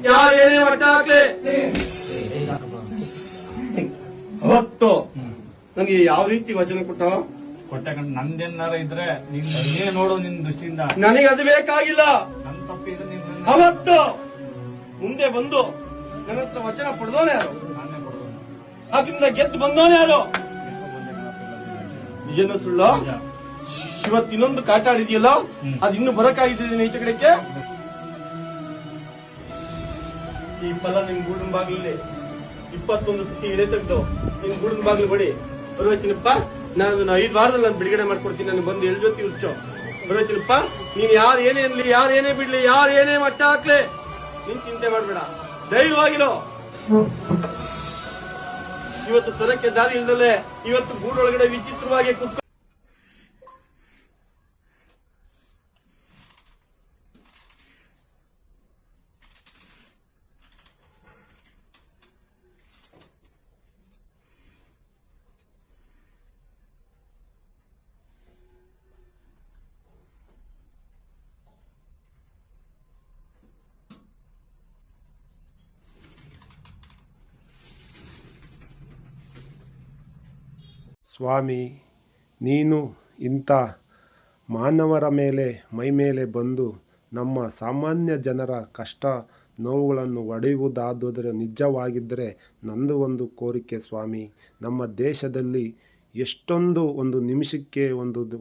ಯಾರೇನೇ ಮಟ್ಟ ಹಾಕ್ಲಿ ಅವತ್ತು ನನಗೆ ಯಾವ ರೀತಿ ವಚನ ಕೊಟ್ಟ ನಂದೇನಾರ ಇದ್ರೆ ನೀನೇ ನೋಡು ನಿನ್ ದೃಷ್ಟಿಯಿಂದ. ನನಗೆ ಅದು ಬೇಕಾಗಿಲ್ಲ. ನನ್ ತಪ್ಪಿದ್ರೆ ನೀನ್ ಅವತ್ತು ಮುಂದೆ ಬಂದು ನನ್ನ ಹತ್ರ ವಚನ ಪಡೆದವನೇ ಯಾರು? ನಾನೇ ಕೊಡೋದು. ಅದರಿಂದ ಗೆದ್ದು ಬಂದವನೇ ಯಾರು? ನಿಜನ ಸುಳ್ಳ? ಇವತ್ತು ಇನ್ನೊಂದು ಕಾಟ ಆಡಿದೆಯಲ್ಲ, ಅದು ಇನ್ನು ಬರಕಾಗಿದ್ದೀನಿ ಈಚೆ ಕಡೆಗೆ. ಈ ಫಲ ನಿನ್ ಗೂಡಿನ ಬಾಗಿಲಲ್ಲಿ 21 ಸತಿ ಎಡೆ ತೆಗ್ದು ನಿನ್ ಗೂಡಿನ ಬಾಗಿಲು ಬಡಿ ಬರುವತ್ತಿನಪ್ಪ. ನಾನು 5 ವಾರದಲ್ಲಿ ನಾನು ಬಿಡುಗಡೆ ಮಾಡ್ಕೊಡ್ತೀನಿ. ನಾನು ಬಂದು ಜೊತೆ ಹುಚ್ಚು ಬರುವತ್ತಿನಪ್ಪ. ನೀನ್ ಯಾರು ಏನೇ ಅನ್ಲಿ, ಯಾರು ಏನೇ ಬಿಡ್ಲಿ, ಯಾರು ಏನೇ ಮಟ್ಟ ಹಾಕ್ಲಿ, ನೀನ್ ಚಿಂತೆ ಮಾಡ್ಬೇಡ, ಧೈರ್ಯವಾಗಿರೋ. ಇವತ್ತು ತರಕ್ಕೆ ದಾರಿ ಇಲ್ದಲೆ ಇವತ್ತು ಗೂಡೊಳಗಡೆ ವಿಚಿತ್ರವಾಗಿ ಕುತ್ಕೊಂಡು ಸ್ವಾಮಿ, ನೀನು ಇಂಥ ಮಾನವರ ಮೇಲೆ ಮೈಮೇಲೆ ಬಂದು ನಮ್ಮ ಸಾಮಾನ್ಯ ಜನರ ಕಷ್ಟ ನೋವುಗಳನ್ನು ಒಡೆಯುವುದಾದರೆ ನಿಜವಾಗಿದ್ದರೆ ನಂದು ಒಂದು ಕೋರಿಕೆ ಸ್ವಾಮಿ. ನಮ್ಮ ದೇಶದಲ್ಲಿ ಎಷ್ಟೊಂದು ಒಂದು ನಿಮಿಷಕ್ಕೆ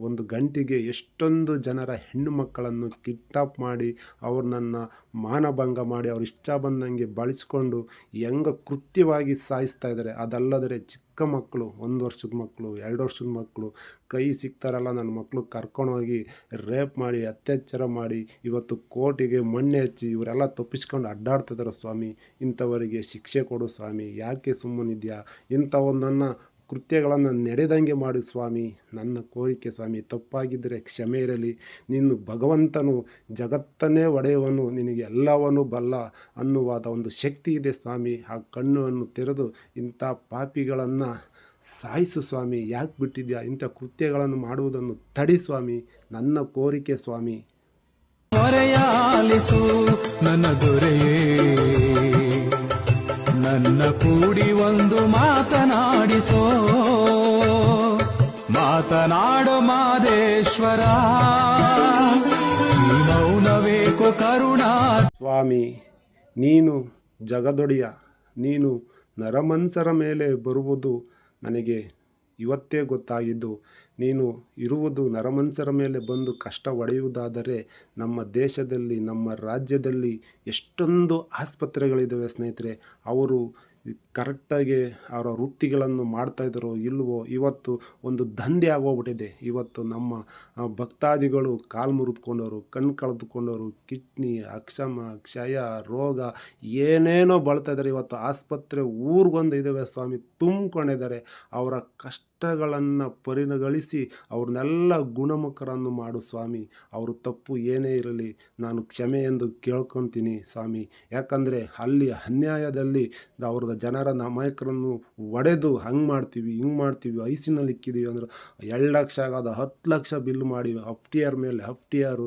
ಒಂದು ಗಂಟೆಗೆ ಎಷ್ಟೊಂದು ಜನರ ಹೆಣ್ಣು ಮಕ್ಕಳನ್ನು ಕಿಡ್ನಾಪ್ ಮಾಡಿ ಅವ್ರನ್ನ ಮಾನಭಂಗ ಮಾಡಿ ಅವ್ರ ಇಷ್ಟ ಬಂದಂಗೆ ಬಳಸ್ಕೊಂಡು ಹೆಂಗೆ ಕೃತ್ಯವಾಗಿ ಸಾಯಿಸ್ತಾ ಇದ್ದಾರೆ. ಅದಲ್ಲದೆ ಚಿಕ್ಕ ಮಕ್ಕಳು, 1 ವರ್ಷದ ಮಕ್ಕಳು, 2 ವರ್ಷದ ಮಕ್ಕಳು ಕೈ ಸಿಗ್ತಾರಲ್ಲ ನನ್ನ ಮಕ್ಕಳು ಕರ್ಕೊಂಡೋಗಿ ರೇಪ್ ಮಾಡಿ ಅತ್ಯಾಚಾರ ಮಾಡಿ ಇವತ್ತು ಕೋರ್ಟಿಗೆ ಮಣ್ಣೆ ಹಚ್ಚಿ ಇವರೆಲ್ಲ ತಪ್ಪಿಸ್ಕೊಂಡು ಅಡ್ಡಾಡ್ತಿದ್ದಾರೆ ಸ್ವಾಮಿ. ಇಂಥವರಿಗೆ ಶಿಕ್ಷೆ ಕೊಡು ಸ್ವಾಮಿ. ಯಾಕೆ ಸುಮ್ಮನಿದ್ಯಾ? ಇಂಥವನ್ನ ಕೃತ್ಯಗಳನ್ನು ನಡೆದಂಗೆ ಮಾಡಿ ಸ್ವಾಮಿ. ನನ್ನ ಕೋರಿಕೆ ಸ್ವಾಮಿ. ತಪ್ಪಾಗಿದ್ದರೆ ಕ್ಷಮೆ ಇರಲಿ. ನೀನು ಭಗವಂತನು, ಜಗತ್ತನ್ನೇ ಒಡೆಯುವನು, ನಿನಗೆ ಎಲ್ಲವನ್ನೂ ಬಲ್ಲ ಅನ್ನುವಾದ ಒಂದು ಶಕ್ತಿ ಇದೆ ಸ್ವಾಮಿ. ಆ ಕಣ್ಣನ್ನು ತೆರೆದು ಇಂಥ ಪಾಪಿಗಳನ್ನು ಸಾಯಿಸು ಸ್ವಾಮಿ. ಯಾಕೆ ಬಿಟ್ಟಿದ್ಯಾ? ಇಂಥ ಕೃತ್ಯಗಳನ್ನು ಮಾಡುವುದನ್ನು ತಡಿ ಸ್ವಾಮಿ. ನನ್ನ ಕೋರಿಕೆ ಸ್ವಾಮಿ. ನನ್ನ ದೊರೆಯೇ, ನನ್ನ ಕೂಡಿ ಒಂದು ಮಾತನಾಡಿಸೋ, ಮಾತನಾಡೋ ಮಾದೇಶ್ವರ, ಮೌನವೇಕೋ ಕರುಣಾ. ಸ್ವಾಮಿ, ನೀನು ಜಗದೊಡೆಯ. ನೀನು ನರಮನ್ಸರ ಮೇಲೆ ಬರುವುದು ನನಗೆ ಇವತ್ತೇ ಗೊತ್ತಾಗಿದ್ದು. ನೀನು ಇರುವುದು ನರಮನ್ಸರ ಮೇಲೆ ಬಂದು ಕಷ್ಟ ಒಡೆಯುವುದಾದರೆ ನಮ್ಮ ದೇಶದಲ್ಲಿ, ನಮ್ಮ ರಾಜ್ಯದಲ್ಲಿ ಎಷ್ಟೊಂದು ಆಸ್ಪತ್ರೆಗಳಿದ್ದಾವೆ ಸ್ನೇಹಿತರೆ. ಅವರು ಕರೆಕ್ಟಾಗಿ ಅವರ ವೃತ್ತಿಗಳನ್ನು ಮಾಡ್ತಾಯಿದ್ದಾರೋ ಇಲ್ವೋ, ಇವತ್ತು ಒಂದು ದಂಧೆ ಆಗೋಗ್ಬಿಟ್ಟಿದೆ. ಇವತ್ತು ನಮ್ಮ ಭಕ್ತಾದಿಗಳು ಕಾಲು ಮುರಿದುಕೊಂಡವರು, ಕಣ್ಣು ಕಳೆದುಕೊಂಡವರು, ಕಿಡ್ನಿ, ಅಕ್ಷಮ, ಕ್ಷಯ ರೋಗ ಏನೇನೋ ಬಳತಾ ಇದ್ದಾರೆ. ಇವತ್ತು ಆಸ್ಪತ್ರೆ ಊರಿಗೊಂದು ಇದ್ದಾವೆ ಸ್ವಾಮಿ, ತುಂಬಿಕೊಂಡಿದ್ದಾರೆ. ಅವರ ಕಷ್ಟಗಳನ್ನು ಪರಿಗಣಿಸಿ ಅವ್ರನ್ನೆಲ್ಲ ಗುಣಮುಖರನ್ನು ಮಾಡು ಸ್ವಾಮಿ. ಅವರು ತಪ್ಪು ಏನೇ ಇರಲಿ ನಾನು ಕ್ಷಮೆ ಎಂದು ಕೇಳ್ಕೊತೀನಿ ಸ್ವಾಮಿ. ಯಾಕಂದರೆ ಅಲ್ಲಿ ಅನ್ಯಾಯದಲ್ಲಿ ಅವ್ರ ಜನರ ನಾಯಕರನ್ನು ಒಡೆದು ಹಂಗೆ ಮಾಡ್ತೀವಿ, ಹಿಂಗೆ ಮಾಡ್ತೀವಿ, ಐಸಿನಲ್ಲಿ ಇಕ್ಕಿದ್ದೀವಿ ಅಂದ್ರೆ 2 ಲಕ್ಷ ಆಗೋದು 10 ಲಕ್ಷ ಬಿಲ್ ಮಾಡಿ FTR ಮೇಲೆ FTR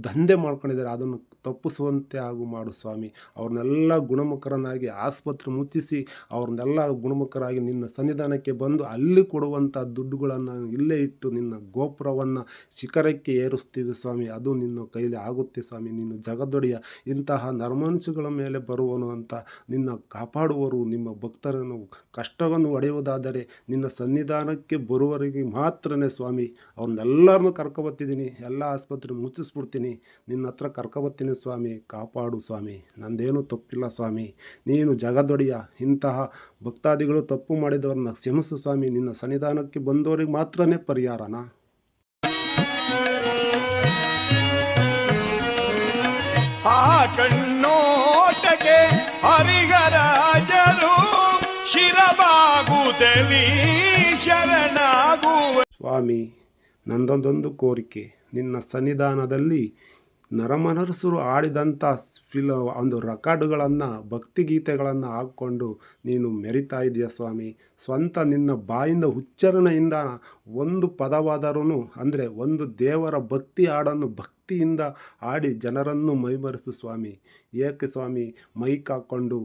ದಂಧೆ ಮಾಡ್ಕೊಂಡಿದ್ದಾರೆ. ಅದನ್ನು ತಪ್ಪಿಸುವಂತೆ ಮಾಡು ಸ್ವಾಮಿ. ಅವ್ರನ್ನೆಲ್ಲ ಗುಣಮುಖರನ್ನಾಗಿ ಆಸ್ಪತ್ರೆ ಮುಚ್ಚಿಸಿ ಅವ್ರನ್ನೆಲ್ಲ ಗುಣಮುಖರಾಗಿ ನಿನ್ನ ಸನ್ನಿಧಾನಕ್ಕೆ ಬಂದು ಅಲ್ಲಿ ಕೊಡುವಂಥ ದುಡ್ಡುಗಳನ್ನು ಇಲ್ಲೇ ಇಟ್ಟು ನಿನ್ನ ಗೋಪುರವನ್ನು ಶಿಖರಕ್ಕೆ ಏರಿಸ್ತೀವಿ ಸ್ವಾಮಿ. ಅದು ನಿನ್ನ ಕೈಲಿ ಆಗುತ್ತೆ ಸ್ವಾಮಿ. ನೀನು ಜಗದೊಡೆಯ. ಇಂತಹ ನರಮನಸ್ಸುಗಳ ಮೇಲೆ ಬರುವನು ಅಂತ ನಿನ್ನ ಕಾಪಾಡುವರು. ನಿಮ್ಮ ಭಕ್ತರನ್ನು ಕಷ್ಟವನ್ನು ಒಡೆಯುವುದಾದರೆ ನಿನ್ನ ಸನ್ನಿಧಾನಕ್ಕೆ ಬರುವವರಿಗೆ ಮಾತ್ರನೇ ಸ್ವಾಮಿ. ಅವ್ರನ್ನೆಲ್ಲರನ್ನೂ ಕರ್ಕೊಬತ್ತಿದ್ದೀನಿ, ಎಲ್ಲ ಆಸ್ಪತ್ರೆ ಮುಚ್ಚಿಸ್ಬಿಡ್ತೀನಿ, ನಿನ್ನ ಹತ್ರ ಕರ್ಕೊಬತ್ತೀನಿ ಸ್ವಾಮಿ. ಕಾಪಾಡು ಸ್ವಾಮಿ. ನಂದೇನು ತಪ್ಪಿಲ್ಲ ಸ್ವಾಮಿ. ನೀನು ಜಗದೊಡೆಯ. ಇಂತಹ ಭಕ್ತಾದಿಗಳು ತಪ್ಪು ಮಾಡಿದವ್ರನ್ನ ಕ್ಷಮಿಸು ಸ್ವಾಮಿ. ನಿನ್ನ ಸನ್ನಿಧಾನಕ್ಕೆ ಬಂದವರಿಗೆ ಮಾತ್ರನೇ ಪರಿಹಾರನ. ಆ ಕಣ್ಣೋಟಕ್ಕೆ ಹರಿಗರಾಜರು ಶಿರಬಾಗುತ್ತಲಿ ಶರಣಾಗುವ ಸ್ವಾಮಿ. ನಂದೊಂದೊಂದು ಕೋರಿಕೆ, ನಿನ್ನ ಸನ್ನಿಧಾನದಲ್ಲಿ ನರಮನಸ್ಸರು ಆಡಿದಂಥ ಒಂದು ರೆಕಾರ್ಡುಗಳನ್ನು, ಭಕ್ತಿಗೀತೆಗಳನ್ನು ಹಾಕ್ಕೊಂಡು ನೀನು ಮೆರಿತಾ ಇದೆಯಾ ಸ್ವಾಮಿ. ಸ್ವಂತ ನಿನ್ನ ಬಾಯಿಂದ ಉಚ್ಚಾರಣೆಯಿಂದ ಒಂದು ಪದವಾದರೂ ಅಂದರೆ ಒಂದು ದೇವರ ಭಕ್ತಿ ಹಾಡನ್ನು ಭಕ್ತಿಯಿಂದ ಹಾಡಿ ಜನರನ್ನು ಮೈಮರೆಸು ಸ್ವಾಮಿ. ಏಕೆ ಸ್ವಾಮಿ ಮೈಕ್ ಹಾಕ್ಕೊಂಡು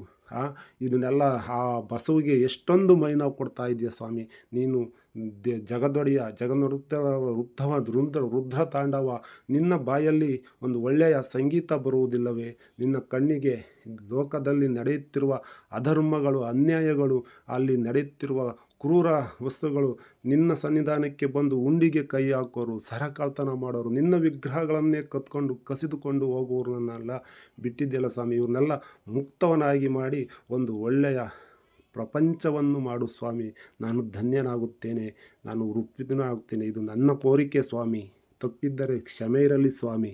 ಇದನ್ನೆಲ್ಲ ಆ ಬಸವಿಗೆ ಎಷ್ಟೊಂದು ಮೈನೋವು ಕೊಡ್ತಾ ಇದೆಯಾ ಸ್ವಾಮಿ. ನೀನು ಜಗದೊಡೆಯ ರುದ್ರ ತಾಂಡವ, ನಿನ್ನ ಬಾಯಲ್ಲಿ ಒಂದು ಒಳ್ಳೆಯ ಸಂಗೀತ ಬರುವುದಿಲ್ಲವೇ? ನಿನ್ನ ಕಣ್ಣಿಗೆ ಲೋಕದಲ್ಲಿ ನಡೆಯುತ್ತಿರುವ ಅಧರ್ಮಗಳು, ಅನ್ಯಾಯಗಳು, ಅಲ್ಲಿ ನಡೆಯುತ್ತಿರುವ ಕ್ರೂರ ವಸ್ತುಗಳು, ನಿನ್ನ ಸನ್ನಿಧಾನಕ್ಕೆ ಬಂದು ಉಂಡಿಗೆ ಕೈ ಹಾಕೋರು, ಸರಕಳ್ತನ ಮಾಡೋರು, ನಿನ್ನ ವಿಗ್ರಹಗಳನ್ನೇ ಕತ್ಕೊಂಡು ಕಸಿದುಕೊಂಡು ಹೋಗುವವ್ರನ್ನೆಲ್ಲ ಬಿಟ್ಟಿದ್ದೆಲ್ಲ ಸ್ವಾಮಿ. ಇವ್ರನ್ನೆಲ್ಲ ಮುಕ್ತವನಾಗಿ ಮಾಡಿ ಒಂದು ಒಳ್ಳೆಯ ಪ್ರಪಂಚವನ್ನು ಮಾಡು ಸ್ವಾಮಿ. ನಾನು ಧನ್ಯನಾಗುತ್ತೇನೆ, ನಾನು ವೃತ್ತಿನಾಗುತ್ತೇನೆ. ಇದು ನನ್ನ ಕೋರಿಕೆ ಸ್ವಾಮಿ. ತಪ್ಪಿದ್ದರೆ ಕ್ಷಮೆ ಇರಲಿ ಸ್ವಾಮಿ.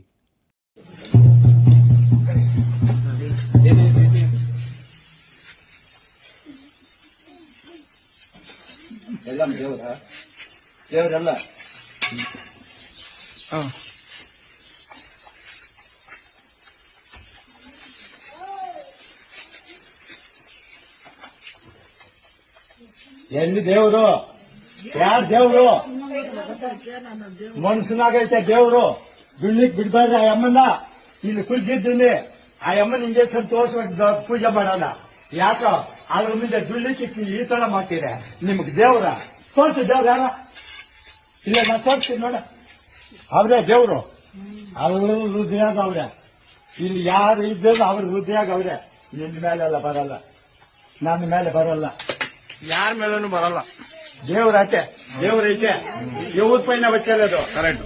ಎಲ್ಲ ದೇವರೆಲ್ಲ ಎಲ್ಲಿ ದೇವ್ರು? ಯಾರು ದೇವ್ರು? ಮನ್ಸನಾಗೈತೆ ದೇವ್ರು. ಬಿಡ್ಲಿಕ್ ಬಿಡ್ಬೇಡ್ರಿ ಆ ಅಮ್ಮನ. ಇಲ್ಲಿ ಕುಳಿತಿದ್ದೀನಿ, ಆ ಅಮ್ಮನ ಇಂಜೆಕ್ಷನ್ ತೋರ್ಸ್ಬೇಕು, ಪೂಜೆ ಮಾಡಲ್ಲ. ಯಾಕ ಅದ್ರ ಮುಂದೆ ದುಡ್ಲಿಕ್ಕೆ ಈ ತರ ಮಾಡ್ತೀರ? ನಿಮ್ಗೆ ದೇವ್ರ ತೋರ್ಸಿ, ದೇವ್ರ ಯಾರ? ಇಲ್ಲ, ನಾ ತೋರಿಸ್ತೀನಿ ನೋಡ. ಅವ್ರೇ ದೇವ್ರು, ಅವ್ರ ಹೃದಯಾಗ ಅವ್ರೆ. ಇಲ್ಲಿ ಯಾರು ಇದ್ದೇನೋ ಅವ್ರ ಹೃದಯಾಗ ಅವ್ರೆ. ನಿನ್ನ ಮೇಲೆಲ್ಲ ಬರಲ್ಲ, ನನ್ನ ಮೇಲೆ ಬರಲ್ಲ, ಯಾರ ಮೇಲೂ ಬರಲ್ಲ. ದೇವ್ರೈತೆ, ದೇವ್ರೈತೆ. 50 ಪೈನ ಬಚ್ಚಲ್ಲ ಅದು ಕರೆಕ್ಟ್.